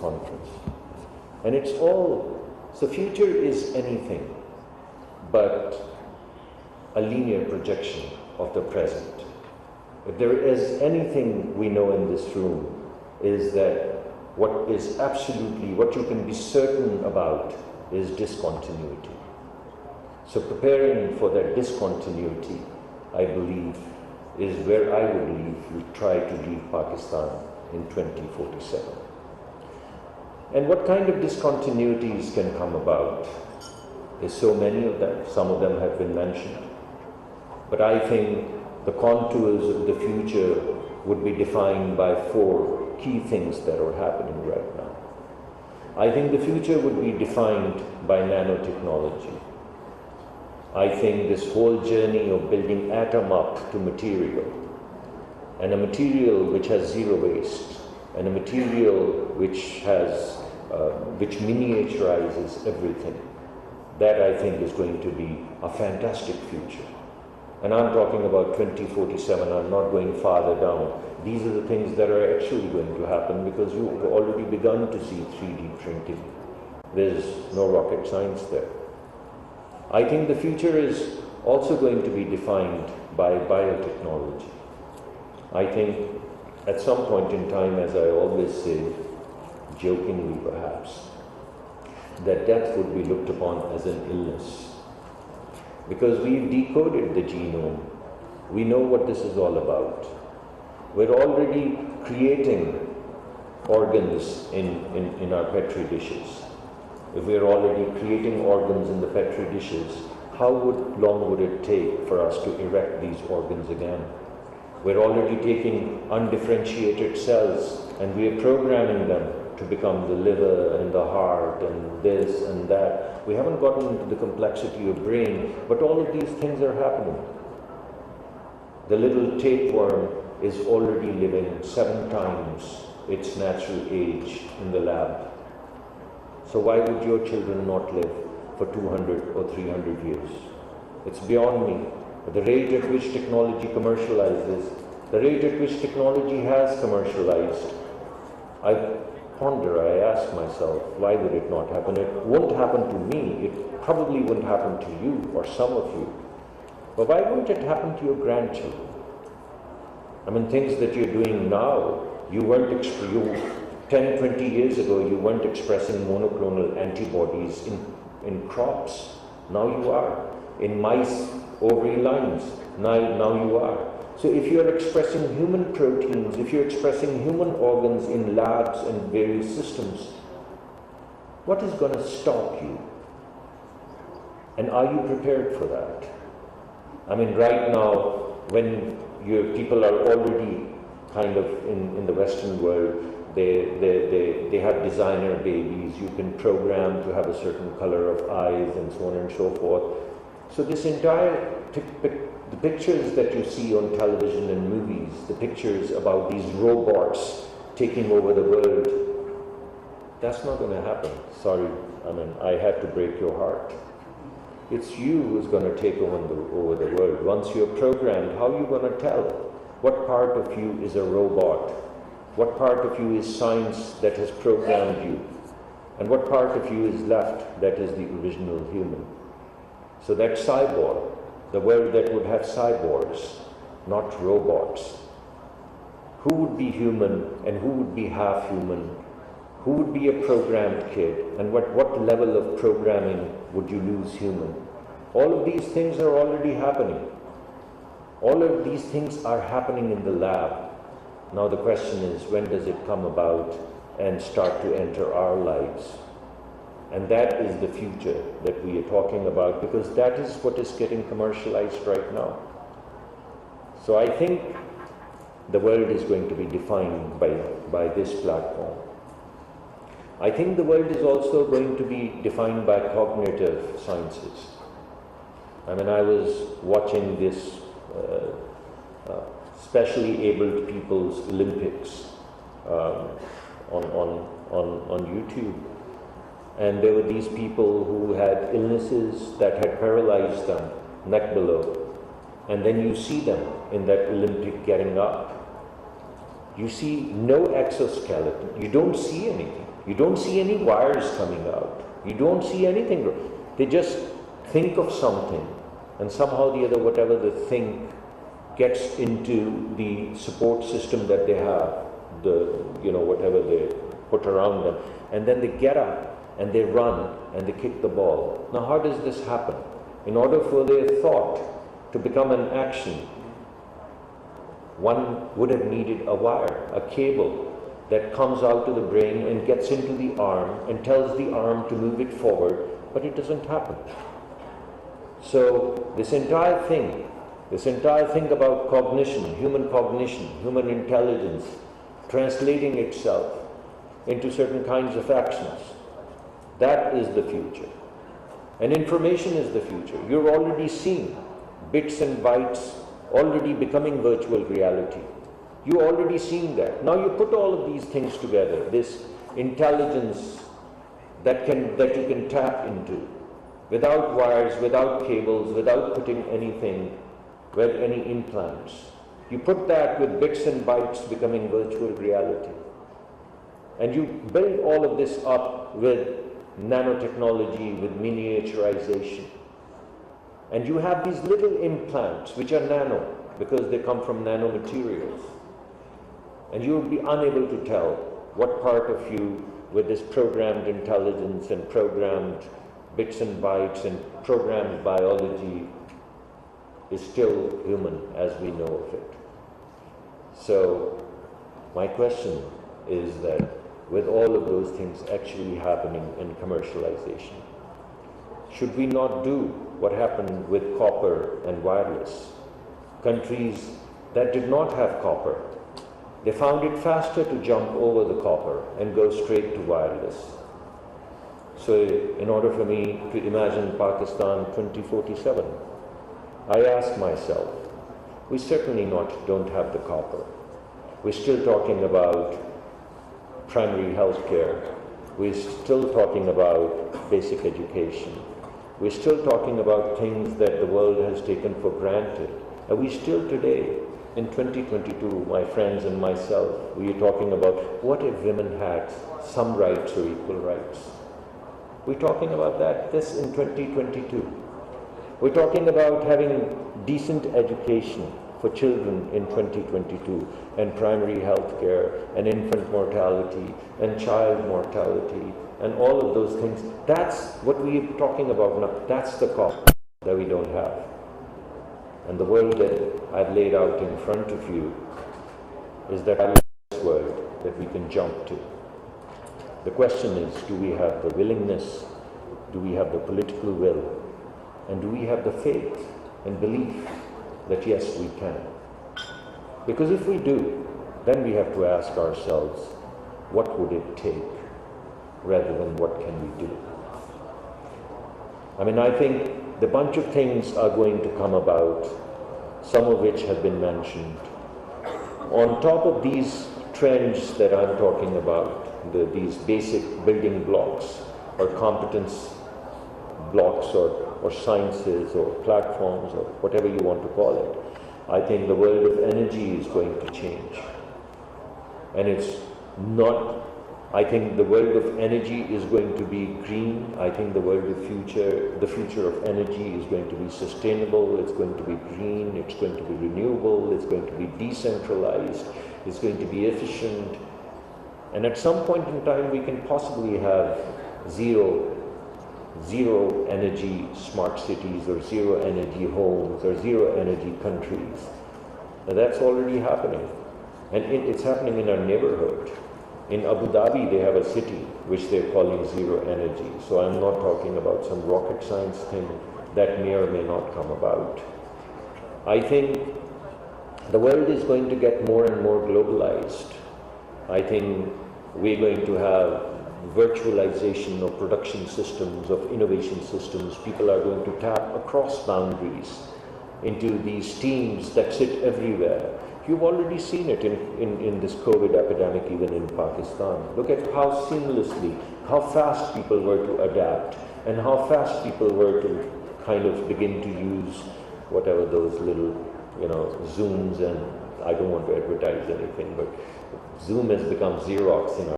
conference. And it's all, so future is anything but a linear projection of the present. If there is anything we know in this room, is that what is absolutely, what you can be certain about is discontinuity. So preparing for that discontinuity, I believe, is where I would try to leave Pakistan in 2047. And what kind of discontinuities can come about? There's so many of them, some of them have been mentioned. But I think the contours of the future would be defined by 4 key things that are happening right now. I think the future would be defined by nanotechnology. I think this whole journey of building atom up to material, and a material which has zero waste, and a material which miniaturizes everything, that I think is going to be a fantastic future. And I'm talking about 2047, I'm not going farther down. These are the things that are actually going to happen because you've already begun to see 3D printing. There's no rocket science there. I think the future is also going to be defined by biotechnology. I think at some point in time, as I always say, jokingly perhaps, that death would be looked upon as an illness. Because we've decoded the genome, we know what this is all about. We're already creating organs in our petri dishes. If we're already creating organs in the petri dishes, how long would it take for us to erect these organs again? We're already taking undifferentiated cells and we are programming them to become the liver and the heart and this and that. We haven't gotten into the complexity of brain, but all of these things are happening. The little tapeworm is already living 7 times its natural age in the lab. So why would your children not live for 200 or 300 years? It's beyond me. The rate at which technology commercializes, the rate at which technology has commercialized, I ponder, I ask myself, why would it not happen? It won't happen to me, it probably wouldn't happen to you or some of you. But why won't it happen to your grandchildren? I mean, things that you're doing now, you weren't 10, 20 years ago, you weren't expressing monoclonal antibodies in crops. Now you are. In mice, ovary lines, now you are. So if you're expressing human proteins, if you're expressing human organs in labs and various systems, what is going to stop you? And are you prepared for that? I mean, right now, when people are already kind of in the Western world, they have designer babies, you can program to have a certain color of eyes and so on and so forth. So this entire, the pictures that you see on television and movies, the pictures about these robots taking over the world, that's not going to happen. Sorry, I mean, I have to break your heart. It's you who's going to take over the world. Once you're programmed, how are you going to tell? What part of you is a robot? What part of you is science that has programmed you? And what part of you is left that is the original human? So that cyborg, the world that would have cyborgs, not robots. Who would be human and who would be half human? Who would be a programmed kid? And what level of programming would you lose human? All of these things are already happening. All of these things are happening in the lab. Now the question is, when does it come about and start to enter our lives? And that is the future that we are talking about, because that is what is getting commercialized right now. So I think the world is going to be defined by this platform. I think the world is also going to be defined by cognitive sciences. I mean, I was watching this specially abled people's Olympics on YouTube. And there were these people who had illnesses that had paralyzed them, neck below. And then you see them in that Olympic getting up. You see no exoskeleton. You don't see anything. You don't see any wires coming out. You don't see anything. They just think of something, and somehow or the other, whatever they think gets into the support system that they have, whatever they put around them, and then they get up and they run and they kick the ball. Now, how does this happen? In order for their thought to become an action, one would have needed a wire, a cable that comes out to the brain and gets into the arm and tells the arm to move it forward, but it doesn't happen. So this entire thing about cognition, human intelligence, translating itself into certain kinds of actions, that is the future. And information is the future. You're already seeing bits and bytes already becoming virtual reality. You're already seeing that. Now you put all of these things together, this intelligence that you can tap into, without wires, without cables, without putting anything, with any implants. You put that with bits and bytes becoming virtual reality. And you build all of this up with nanotechnology, with miniaturization. And you have these little implants which are nano because they come from nanomaterials. And you will be unable to tell what part of you with this programmed intelligence and programmed bits and bytes and programmed biology is still human as we know of it. So my question is that with all of those things actually happening in commercialization, should we not do what happened with copper and wireless? Countries that did not have copper, they found it faster to jump over the copper and go straight to wireless. So in order for me to imagine Pakistan 2047, I ask myself, we certainly don't have the copper. We're still talking about primary health care. We're still talking about basic education. We're still talking about things that the world has taken for granted. And we still today, in 2022, my friends and myself, we are talking about what if women had some rights or equal rights. We're talking about this in 2022. We're talking about having decent education for children in 2022, and primary health care, and infant mortality, and child mortality, and all of those things. That's what we're talking about now. That's the cost that we don't have. And the world that I've laid out in front of you is that world that we can jump to. The question is, do we have the willingness, do we have the political will, and do we have the faith and belief that yes, we can? Because if we do, then we have to ask ourselves, what would it take, rather than what can we do? I mean, I think the bunch of things are going to come about, some of which have been mentioned. On top of these trends that I'm talking about, these basic building blocks, or competence blocks, or sciences, or platforms, or whatever you want to call it, I think the world of energy is going to change. And it's not, I think the world of energy is going to be green. I think the world of the future of energy is going to be sustainable, it's going to be green, it's going to be renewable, it's going to be decentralized, it's going to be efficient. And at some point in time, we can possibly have zero energy smart cities, or zero energy homes, or zero energy countries. Now that's already happening. And it's happening in our neighborhood. In Abu Dhabi, they have a city which they're calling zero energy. So I'm not talking about some rocket science thing that may or may not come about. I think the world is going to get more and more globalized. I think we're going to have virtualization of production systems, of innovation systems. People are going to tap across boundaries into these teams that sit everywhere. You've already seen it in this COVID epidemic, even in Pakistan. Look at how seamlessly, how fast people were to adapt, and how fast people were to kind of begin to use whatever those little, Zooms, and I don't want to advertise anything, but Zoom has become Xerox in our